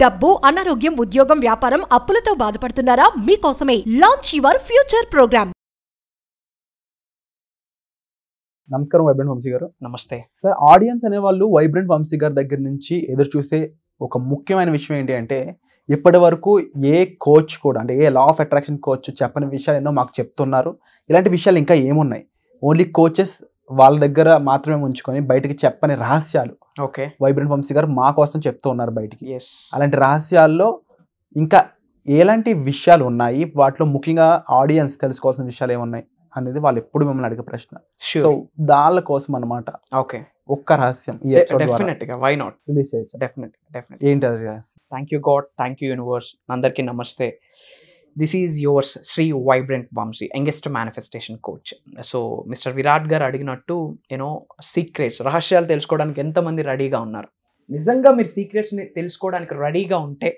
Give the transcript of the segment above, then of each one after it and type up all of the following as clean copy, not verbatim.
డబ్బు, అనారోగ్యం, ఉద్యోగం, వ్యాపారం, అప్పులతో బాధపడుతున్నారా? మీకోసమే లాంచ్ యువర్ ఫ్యూచర్ ప్రోగ్రామ్. నమస్కారం వైబ్రెంట్ వంశీ గారు. నమస్తే సార్, ఆడియన్స్ అనే వాళ్ళు వైబ్రెంట్ వంశీ గారి దగ్గర నుంచి ఎదురు చూసే ఒక ముఖ్యమైన విషయం ఏంటి అంటే, ఇప్పటి వరకు ఏ కోచ్ కూడా, అంటే ఏ లా ఆఫ్ అట్రాక్షన్ కోచ్ చెప్పని విషయాలు ఎన్నో మాకు చెప్తున్నారు. ఇలాంటి విషయాలు ఇంకా ఏమున్నాయి? ఓన్లీ కోచెస్ వాళ్ళ దగ్గర మాత్రమే ఉంచుకొని బయటకి చెప్పని రహస్యాలు ఓకే వైబ్రెంట్ వంశీ గారు మా కోసం చెప్తూ ఉన్నారు బయటికి. ఎస్ అలాంటి రహస్యాల్లో ఇంకా ఎలాంటి విషయాలు ఉన్నాయి, వాటిలో ముఖ్యంగా ఆడియన్స్ తెలుసుకోవాల్సిన విషయాలు ఏమున్నాయి అనేది వాళ్ళు ఎప్పుడు మిమ్మల్ని అడిగే ప్రశ్న. సో దాళ్ళ కోసం అన్నమాట ఓకే ఒక్క రహస్యం ఈ ఎపిసోడ్ ద్వారా డెఫినెట్ గా వై నాట్ రిలీజ్ చేయొచ్చు. డెఫినెట్ ఏంటి అది రహస్యం? Thank you God, thank you universe. అందరికీ నమస్తే. This is yours Shri vibrant Vamshi, youngest manifestation coach. So mister Virat garu అడిగినట్టు సీక్రెట్స్, రహస్యాలు తెలుసుకోవడానికి ఎంతమంది రెడీగా ఉన్నారు? నిజంగా మీరు సీక్రెట్స్ని తెలుసుకోవడానికి రెడీగా ఉంటే,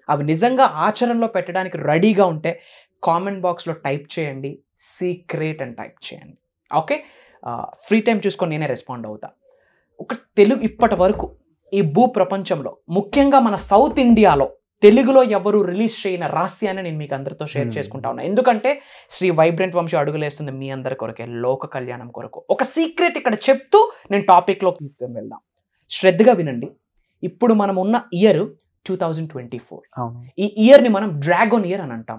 అవి నిజంగా ఆచరణలో పెట్టడానికి రెడీగా ఉంటే కామెంట్ బాక్స్లో టైప్ చేయండి, సీక్రెట్ అని టైప్ చేయండి. ఓకే, ఫ్రీ టైం చూసుకొని నేనే రెస్పాండ్ అవుతా. ఒక తెలుగు ఇప్పటి వరకు ఈ భూ ప్రపంచంలో, ముఖ్యంగా మన సౌత్ ఇండియాలో తెలుగులో ఎవరు రిలీజ్ చేయని రహస్యాన్ని నేను మీకు అందరితో షేర్ చేసుకుంటా ఉన్నా. ఎందుకంటే శ్రీ వైబ్రెంట్ వంశీ అడుగులేస్తుంది మీ అందరి కొరకే, లోక కళ్యాణం కొరకు. ఒక సీక్రెట్ ఇక్కడ చెప్తూ నేను టాపిక్లోకి తీసుకొని వెళ్దాం. శ్రద్ధగా వినండి. ఇప్పుడు మనం ఉన్న ఇయర్ 2024. ఈ ఇయర్ని మనం డ్రాగన్ ఇయర్ అని అంటాం.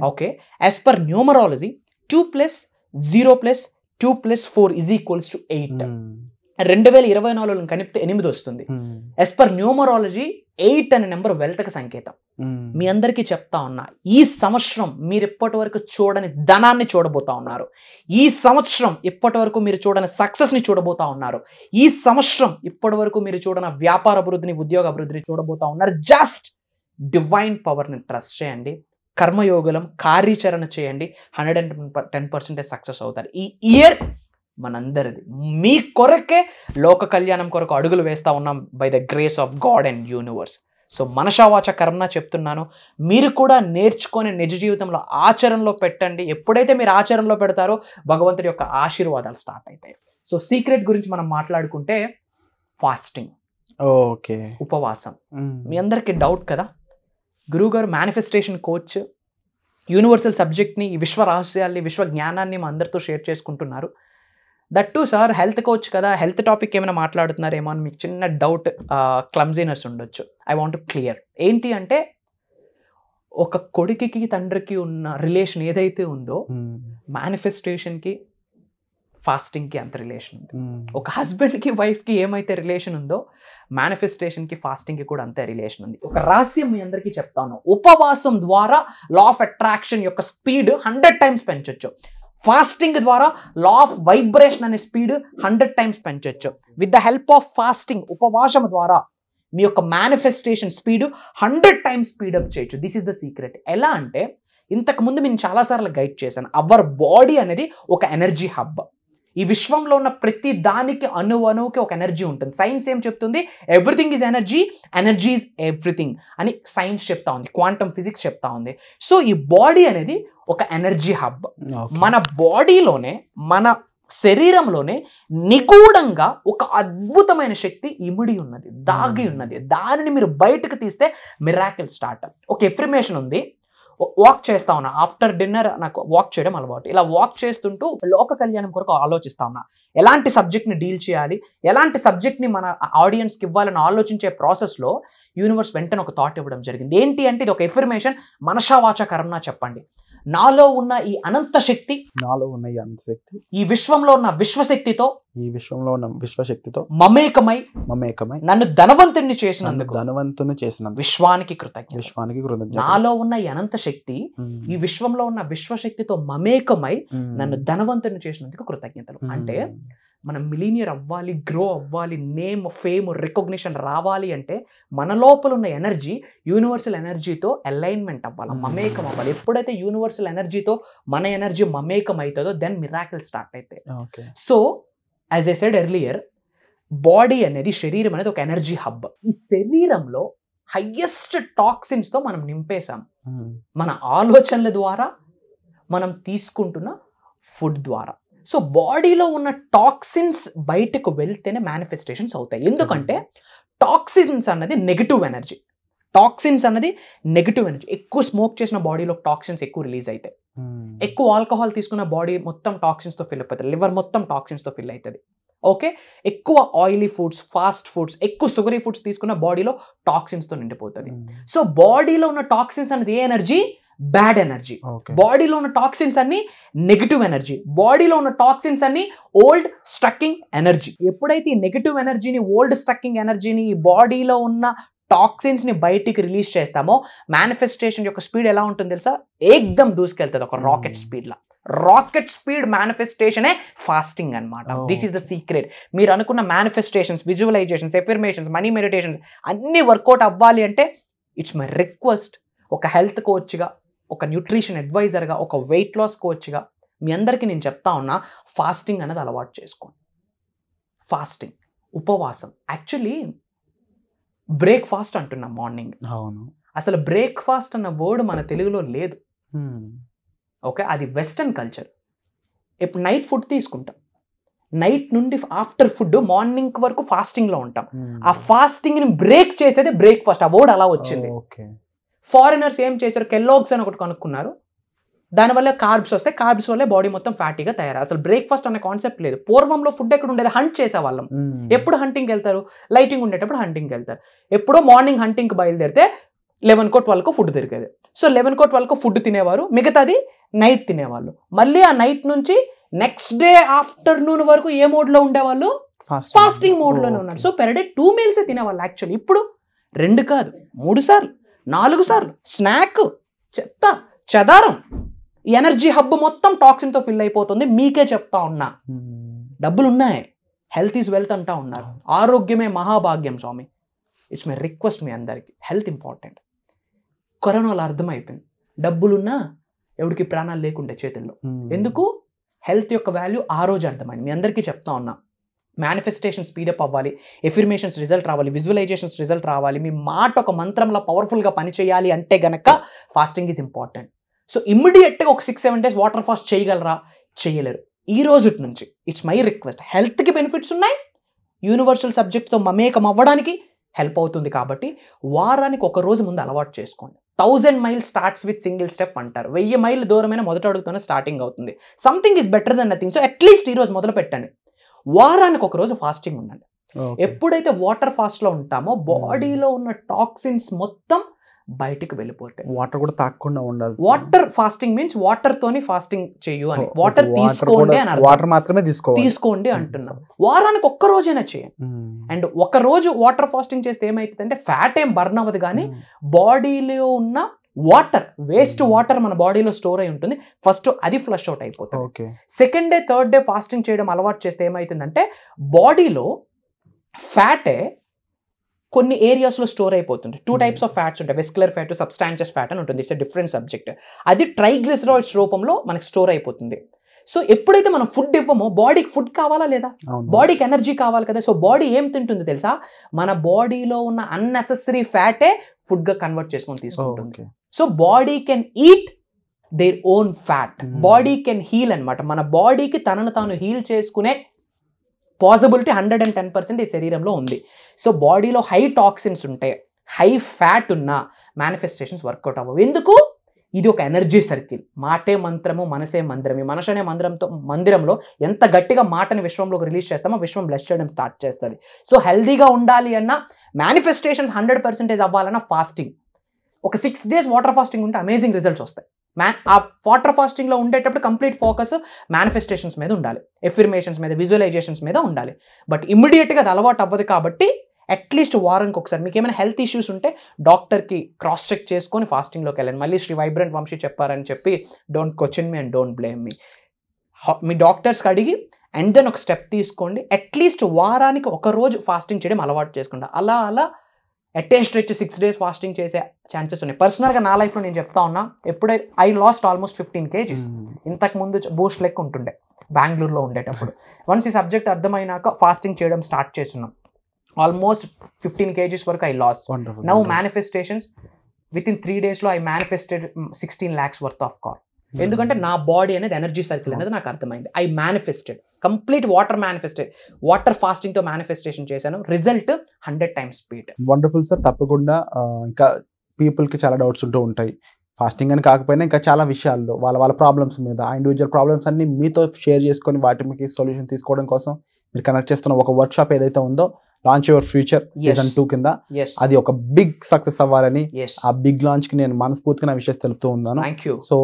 Okay, as per numerology 2+0+2+4 = 8. 2024 కలిపితే 8 వస్తుంది. యాజ్ పర్ న్యూమరాలజీ 8 అనే నెంబర్ వెల్త్కి సంకేతం. మీ అందరికీ చెప్తా ఉన్నా, ఈ సంవత్సరం మీరు ఇప్పటి వరకు చూడని ధనాన్ని చూడబోతా ఉన్నారు. ఈ సంవత్సరం ఇప్పటి వరకు మీరు చూడని సక్సెస్ని చూడబోతా ఉన్నారు. ఈ సంవత్సరం ఇప్పటి వరకు మీరు చూడని వ్యాపార అభివృద్ధిని, ఉద్యోగ అభివృద్ధిని చూడబోతా ఉన్నారు. జస్ట్ డివైన్ పవర్ని ట్రస్ట్ చేయండి, కర్మయోగలం కార్యాచరణ చేయండి, 110% సక్సెస్ అవుతారు. ఈ ఇయర్ మనందరిది. మీ కొరకే లోక కళ్యాణం కొరకు అడుగులు వేస్తూ ఉన్నాం by the grace of god and universe. So మనషావాచ కర్మ చెప్తున్నాను, మీరు కూడా నేర్చుకొని నిజ జీవితంలో ఆచరణలో పెట్టండి. ఎప్పుడైతే మీరు ఆచరణలో పెడతారో భగవంతుడి యొక్క ఆశీర్వాదాలు స్టార్ట్ అవుతాయి. సో సీక్రెట్ గురించి మనం మాట్లాడుకుంటే, ఫాస్టింగ్, ఓకే, ఉపవాసం. మీ అందరికీ డౌట్ కదా, గురువుగారు మేనిఫెస్టేషన్ కోచ్, యూనివర్సల్ సబ్జెక్ట్ని, విశ్వ రహస్యాల్ని, విశ్వ జ్ఞానాన్ని మా అందరితో షేర్ చేసుకుంటున్నారు. దట్టు సార్ హెల్త్ కోచ్ కదా, హెల్త్ టాపిక్ ఏమైనా మాట్లాడుతున్నారేమో అని మీకు చిన్న డౌట్, క్లమ్జీనెస్ ఉండొచ్చు. I want to clear. ఏంటి అంటే, ఒక కొడుకుకి తండ్రికి ఉన్న రిలేషన్ ఏదైతే ఉందో, మేనిఫెస్టేషన్కి ఫాస్టింగ్కి అంత రిలేషన్ ఉంది. ఒక హస్బెండ్కి వైఫ్కి ఏమైతే రిలేషన్ ఉందో, మేనిఫెస్టేషన్కి ఫాస్టింగ్కి కూడా అంతే రిలేషన్ ఉంది. ఒక రహస్యం మీ అందరికీ చెప్తాను. ఉపవాసం ద్వారా లా ఆఫ్ అట్రాక్షన్ యొక్క స్పీడ్ 100 times పెంచొచ్చు. ఫాస్టింగ్ ద్వారా లా ఆఫ్ వైబ్రేషన్ అనే స్పీడ్ 100 times పెంచొచ్చు. With the help of fasting, ఉపవాసం ద్వారా మీ యొక్క మేనిఫెస్టేషన్ స్పీడ్ 100 times స్పీడప్ చేయొచ్చు. This is the secret. ఎలా అంటే, ఇంతకుముందు నేను చాలాసార్లు గైడ్ చేశాను, అవర్ బాడీ అనేది ఒక ఎనర్జీ హబ్. ఈ విశ్వంలో ఉన్న ప్రతి దానికి అణువుకి ఒక ఎనర్జీ ఉంటుంది. సైన్స్ ఏం చెప్తుంది? Everything is energy, energy is everything అని సైన్స్ చెప్తా ఉంది, క్వాంటమ్ ఫిజిక్స్ చెప్తా ఉంది. సో ఈ బాడీ అనేది ఒక ఎనర్జీ హబ్. మన బాడీలోనే, మన శరీరంలోనే నిగూఢంగా ఒక అద్భుతమైన శక్తి ఇమిడి ఉన్నది, దాగి ఉన్నది. దానిని మీరు బయటకు తీస్తే మిరాకిల్ స్టార్ట్. ఒక ఎఫర్మేషన్ ఉంది. వాక్ చేస్తా ఉన్నా, ఆఫ్టర్ డిన్నర్ నాకు వాక్ చేయడం అలవాటు. ఇలా వాక్ చేస్తుంటూ లోక కళ్యాణం కొరకు ఆలోచిస్తా ఉన్నా, ఎలాంటి సబ్జెక్ట్ని డీల్ చేయాలి, ఎలాంటి సబ్జెక్ట్ని మన ఆడియన్స్కి ఇవ్వాలని ఆలోచించే ప్రాసెస్లో యూనివర్స్ వెంటనే ఒక థాట్ ఇవ్వడం జరిగింది. ఏంటి అంటే, ఇది ఒక ఎఫర్మేషన్. మనషావాచ కర్మ చెప్పండి. నాలో ఉన్న ఈ అనంత శక్తి, ఈ విశ్వంలో ఉన్న విశ్వశక్తితో, మమేకమై నన్ను ధనవంతుని చేసినందుకు విశ్వానికి కృతజ్ఞత. నాలో ఉన్న ఈ అనంత శక్తి ఈ విశ్వంలో ఉన్న విశ్వశక్తితో మమేకమై నన్ను ధనవంతుని చేసినందుకు కృతజ్ఞతలు. అంటే మనం మిలీనియర్ అవ్వాలి, గ్రో అవ్వాలి, నేమ్, ఫేమ్, రికగ్నిషన్ రావాలి అంటే మన లోపల ఉన్న ఎనర్జీ యూనివర్సల్ ఎనర్జీతో అలైన్మెంట్ అవ్వాలి, మమేకం అవ్వాలి. ఎప్పుడైతే యూనివర్సల్ ఎనర్జీతో మన ఎనర్జీ మమేకం అవుతుందో దెన్ మిరాకిల్ స్టార్ట్ అవుతాయి. So as I said earlier, body అనేది, శరీరం అనేది ఒక ఎనర్జీ హబ్. ఈ శరీరంలో హయ్యెస్ట్ టాక్సిన్స్తో మనం నింపేశాం, మన ఆలోచనల ద్వారా, మనం తీసుకుంటున్న ఫుడ్ ద్వారా. సో బాడీలో ఉన్న టాక్సిన్స్ బయటకు వెళ్తేనే మేనిఫెస్టేషన్స్ అవుతాయి. ఎందుకంటే టాక్సిన్స్ అన్నది నెగిటివ్ ఎనర్జీ. టాక్సిన్స్ అన్నది నెగిటివ్ ఎనర్జీ. ఎక్కువ స్మోక్ చేసిన బాడీలో టాక్సిన్స్ ఎక్కువ రిలీజ్ అవుతాయి. ఎక్కువ ఆల్కహాల్ తీసుకున్న బాడీ మొత్తం టాక్సిన్స్తో ఫిల్ అయిపోతుంది, లివర్ మొత్తం టాక్సిన్స్తో ఫిల్ అవుతుంది. ఓకే, ఎక్కువ ఆయిలీ ఫుడ్స్, ఫాస్ట్ ఫుడ్స్, ఎక్కువ షుగరీ ఫుడ్స్ తీసుకున్న బాడీలో టాక్సిన్స్తో నిండిపోతుంది. సో బాడీలో ఉన్న టాక్సిన్స్ అనేది ఏ ఎనర్జీ? Bad energy. బాడీలో ఉన్న టాక్సిన్స్ అన్ని నెగిటివ్ ఎనర్జీ. బాడీలో ఉన్న టాక్సిన్స్ అన్ని ఓల్డ్ స్ట్రక్కింగ్ ఎనర్జీ. ఎప్పుడైతే ఈ నెగిటివ్ ఎనర్జీని, ఓల్డ్ స్ట్రక్కింగ్ ఎనర్జీని, ఈ బాడీలో ఉన్న టాక్సిన్స్ని బయటికి రిలీజ్ చేస్తామో మేనిఫెస్టేషన్ యొక్క స్పీడ్ ఎలా ఉంటుంది తెలుసా? ఏకదం దూసుకెళ్తుంది, ఒక రాకెట్ స్పీడ్లా. రాకెట్ స్పీడ్ మేనిఫెస్టేషనే ఫాస్టింగ్ అనమాట. This is the secret. మీరు అనుకున్న manifestations, visualizations, affirmations, money meditations అన్నీ వర్కౌట్ అవ్వాలి అంటే ఇట్స్ మై రిక్వెస్ట్. ఒక హెల్త్ కోచ్గా, ఒక న్యూట్రిషన్ అడ్వైజర్గా, ఒక వెయిట్ లాస్ కోచ్గా మీ అందరికీ నేను చెప్తా ఉన్నా, ఫాస్టింగ్ అనేది అలవాటు చేసుకోండి. ఫాస్టింగ్, ఉపవాసం. యాక్చువల్లీ బ్రేక్ఫాస్ట్ అంటున్నాం మార్నింగ్. అవును, అసలు బ్రేక్ఫాస్ట్ అన్న వర్డ్ మన తెలుగులో లేదు. ఓకే, అది వెస్టర్న్ కల్చర్. ఇప్పుడు నైట్ ఫుడ్ తీసుకుంటాం, నైట్ నుండి ఆఫ్టర్ ఫుడ్ మార్నింగ్ వరకు ఫాస్టింగ్లో ఉంటాం. ఆ ఫాస్టింగ్ని బ్రేక్ చేసేది బ్రేక్ఫాస్ట్. ఆ వర్డ్ అలా వచ్చింది. ఫారినర్స్ ఏం చేశారు? కెల్లాగ్స్ అని ఒకటి కనుక్కున్నారు, దానివల్ల కార్బ్స్ వస్తాయి, కార్బ్స్ వల్లే బాడీ మొత్తం ఫ్యాటీగా తయారు. అసలు బ్రేక్ఫాస్ట్ అనే కాన్సెప్ట్ లేదు. పూర్వంలో ఫుడ్ ఎక్కడ ఉండేది? హంట్ చేసేవాళ్ళం. ఎప్పుడు హంటింగ్కి వెళ్తారు? లైటింగ్ ఉండేటప్పుడు హంటింగ్కి వెళ్తారు. ఎప్పుడో మార్నింగ్ హంటింగ్కి బయలుదేరితే 11కో 12కో ఫుడ్ దొరికేది. సో 11కో 12కో ఫుడ్ తినేవారు, మిగతాది నైట్ తినేవాళ్ళు. మళ్ళీ ఆ నైట్ నుంచి నెక్స్ట్ డే ఆఫ్టర్నూన్ వరకు ఏ మోడ్లో ఉండేవాళ్ళు? ఫాస్టింగ్ మోడ్లోనే ఉన్నారు. సో పెర్ డే 2 మీల్సే తినేవాళ్ళు. యాక్చువల్లీ ఇప్పుడు 2 కాదు, 3 సార్లు, 4 సార్లు స్నాక్, చెత్త చెదారం. ఎనర్జీ హబ్ మొత్తం టాక్సిన్తో ఫిల్ అయిపోతుంది. మీకే చెప్తా ఉన్నా, డబ్బులు ఉన్నాయి, హెల్త్ ఈజ్ వెల్త్ అంటా ఉన్నారు. ఆరోగ్యమే మహాభాగ్యం స్వామి. ఇట్స్ మై రిక్వెస్ట్ మీ అందరికీ, హెల్త్ ఇంపార్టెంట్. కరోనాలో అర్థమైపోయింది, డబ్బులున్నా ఎవరికి ప్రాణాలు లేకుండే చేతుల్లో. ఎందుకు? హెల్త్ యొక్క వాల్యూ ఆ రోజు అర్థమైంది. మీ అందరికీ చెప్తా ఉన్నా, మేనిఫెస్టేషన్ స్పీడప్ అవ్వాలి, ఎఫర్మేషన్స్ రిజల్ట్ రావాలి, విజువలైజేషన్స్ రిజల్ట్ రావాలి, మీ మాట ఒక మంత్రంలో పవర్ఫుల్గా పనిచేయాలి అంటే గనక ఫాస్టింగ్ ఈజ్ ఇంపార్టెంట్. సో ఇమ్మీడియట్గా ఒక 6-7 days వాటర్ ఫాస్ట్ చేయగలరా? చేయలేరు. ఈ రోజు నుంచి ఇట్స్ మై రిక్వెస్ట్. హెల్త్కి బెనిఫిట్స్ ఉన్నాయి, యూనివర్సల్ సబ్జెక్ట్తో మమేకం అవ్వడానికి హెల్ప్ అవుతుంది. కాబట్టి వారానికి ఒక రోజు ముందు అలవాటు చేసుకోండి. 1000 miles starts with single step అంటారు. 1000 మైళ్ళు దూరమైన మొదటి అడుగుతోనే స్టార్టింగ్ అవుతుంది. Something is better than nothing. So at least ఈ రోజు మొదలు పెట్టండి. వారానికి ఒక రోజు ఫాస్టింగ్ ఉండండి. ఎప్పుడైతే వాటర్ ఫాస్ట్లో ఉంటామో బాడీలో ఉన్న టాక్సిన్స్ మొత్తం బయటికి వెళ్ళిపోతాయి. వాటర్ కూడా తాగకుండా ఉండాలి. వాటర్ ఫాస్టింగ్ మీన్స్ వాటర్ తోని ఫాస్టింగ్ చేయు అని, వాటర్ తీసుకోండి అని అర్థం. వాటర్ మాత్రమే తీసుకోండి అంటున్నాం. వారానికి ఒక్క రోజైనా చేయండి. అండ్ ఒక రోజు వాటర్ ఫాస్టింగ్ చేస్తే ఏమైతుందంటే ఫ్యాట్ ఏం బర్న్ అవ్వదు, కానీ బాడీలో ఉన్న వాటర్, వేస్ట్ వాటర్ మన బాడీలో స్టోర్ అయి ఉంటుంది. ఫస్ట్ అది ఫ్లష్ అవుట్ అయిపోతుంది. Second day, third day fasting చేయడం అలవాటు చేస్తే ఏమవుతుందంటే బాడీలో ఫ్యాటే కొన్ని ఏరియాస్లో స్టోర్ అయిపోతుంది. 2 types ఆఫ్ ఫ్యాట్స్ ఉంటాయి, వెస్కులర్ ఫ్యాట్, సబ్స్టాన్షియస్ ఫ్యాట్ అని ఉంటుంది. It's a different subject. అది ట్రైగ్లిసరాయిడ్స్ రూపంలో మనకి స్టోర్ అయిపోతుంది. సో ఎప్పుడైతే మనం ఫుడ్ ఇవ్వమో, బాడీకి ఫుడ్ కావాలా లేదా? బాడీకి ఎనర్జీ కావాలి కదా. సో బాడీ ఏం తింటుంది తెలుసా? మన బాడీలో ఉన్న అన్నెసెసరీ ఫ్యాటే ఫుడ్గా కన్వర్ట్ చేసుకొని తీసుకుంటుంది. So body can eat their own fat. Body can heal అనమాట. మన బాడీకి తనను తాను హీల్ చేసుకునే పాసిబిలిటీ 110% ఈ శరీరంలో ఉంది. సో బాడీలో హై టాక్సిన్స్ ఉంటాయి, హై ఫ్యాట్ ఉన్న మేనిఫెస్టేషన్స్ వర్కౌట్ అవ్వవు. ఎందుకు? ఇది ఒక ఎనర్జీ సర్కిల్. మాటే మంత్రము, మనసే మందిరం. ఈ మనసు అనే మందిరంలో ఎంత గట్టిగా మాటని విశ్వంలోకి రిలీజ్ చేస్తామో విశ్వం బ్లెస్ చేయడం స్టార్ట్ చేస్తుంది. సో హెల్దీగా ఉండాలి అన్న, మేనిఫెస్టేషన్స్ 100% అవ్వాలన్న ఫాస్టింగ్, ఒక 6 days వాటర్ ఫాస్టింగ్ ఉంటే అమేజింగ్ రిజల్ట్స్ వస్తాయి. ఆ వాటర్ ఫాస్టింగ్లో ఉండేటప్పుడు కంప్లీట్ ఫోకస్ మేనిఫెస్టేషన్స్ మీద ఉండాలి, ఎఫర్మేషన్స్ మీద, విజువలైజేషన్స్ మీద ఉండాలి. బట్ ఇమ్మీడియట్గా అది అలవాటు అవ్వదు. కాబట్టి అట్లీస్ట్ వారానికి ఒకసారి మీకు ఏమైనా హెల్త్ ఇష్యూస్ ఉంటే డాక్టర్కి క్రాస్ చెక్ చేసుకొని ఫాస్టింగ్లోకి వెళ్ళండి. మళ్ళీ శ్రీ వైబ్రెంట్ వంశీ చెప్పారని చెప్పి don't question me and don't blame me. మీ డాక్టర్స్కి అడిగి అండ్ దెన్ ఒక స్టెప్ తీసుకోండి. అట్లీస్ట్ వారానికి ఒక రోజు ఫాస్టింగ్ చేయడం అలవాటు చేసుకోండి. అలా అలా అటెస్ట్ వచ్చి 6 days ఫాస్టింగ్ చేసే ఛాన్సెస్ ఉన్నాయి. పర్సనల్గా నా లైఫ్లో నేను చెప్తా ఉన్నా, ఎప్పుడైతే ఐ లాస్ట్ ఆల్మోస్ట్ 15 kgs. ఇంతకుముందు బూస్ట్ లెక్క ఉంటుండే బెంగళూరులో ఉండేటప్పుడు. వన్స్ ఈ సబ్జెక్ట్ అర్థమైనాక ఫాస్టింగ్ చేయడం స్టార్ట్ చేస్తున్నాం. ఆల్మోస్ట్ 15 kgs వరకు I lost. Now manifestations within 3 days I manifested 16 lakhs worth of car. ఎందుకంటే నా బాడీ అనేది ఎనర్జీ సర్కిల్ అనేది నాకు అర్థమైంది. ఐ మేనిఫెస్టెడ్ కంప్లీట్ వాటర్ ఫాస్టింగ్తో మేనిఫెస్టేషన్ చేశాను. Result 100 times speed. Wonderful sir. తప్పకుండా ఇంకా పీపుల్కి చాలా డౌట్స్ ఉంటూ ఉంటాయి. ఫాస్టింగ్ అని కాకపోయినా ఇంకా చాలా విషయాల్లో వాళ్ళ ప్రాబ్లమ్స్ మీద, ఆ ఇండివిజువల్ ప్రాబ్లమ్స్ అన్ని మీతో షేర్ చేసుకొని వాటి మీకు సొల్యూషన్ తీసుకోవడం కోసం మీరు కనెక్ట్ చేస్తున్న ఒక వర్క్షాప్ ఏదైతే ఉందో లాంచ్ యువర్ ఫ్యూచర్ సీజన్ 2 కింద, అది ఒక బిగ్ సక్సెస్ అవ్వాలని, ఆ బిగ్ లాంచ్కి నేను మనస్ఫూర్తిగా నా విషయం తెలుపుతూ ఉన్నాను. సో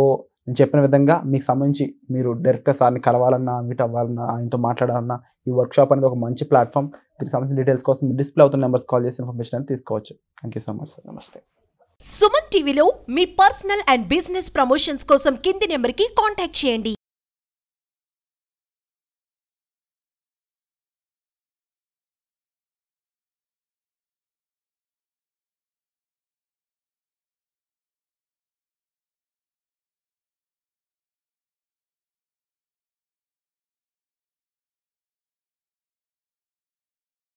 నేను చెప్పిన విధంగా మీకు సంబంధించి మీరు డైరెక్ట్గా సార్ని కలవాలన్నా, మీట్ అవ్వాలన్నా, ఆయనతో మాట్లాడాలన్నా ఈ వర్క్షాప్ అనేది ఒక మంచి ప్లాట్ఫామ్. దీనికి సంబంధించిన డీటెయిల్స్ కోసం డిస్ప్లే అవుతున్న నెంబర్స్ కాల్ చేసి ఇన్ఫర్మేషన్ అనేది తీసుకోవచ్చు. Thank you so much sir. నమస్తే. సుమన్ టీవీలో మీ పర్సనల్ అండ్ బిజినెస్ ప్రమోషన్స్ కోసం కింది నెంబర్కి కాంటాక్ట్ చేయండి.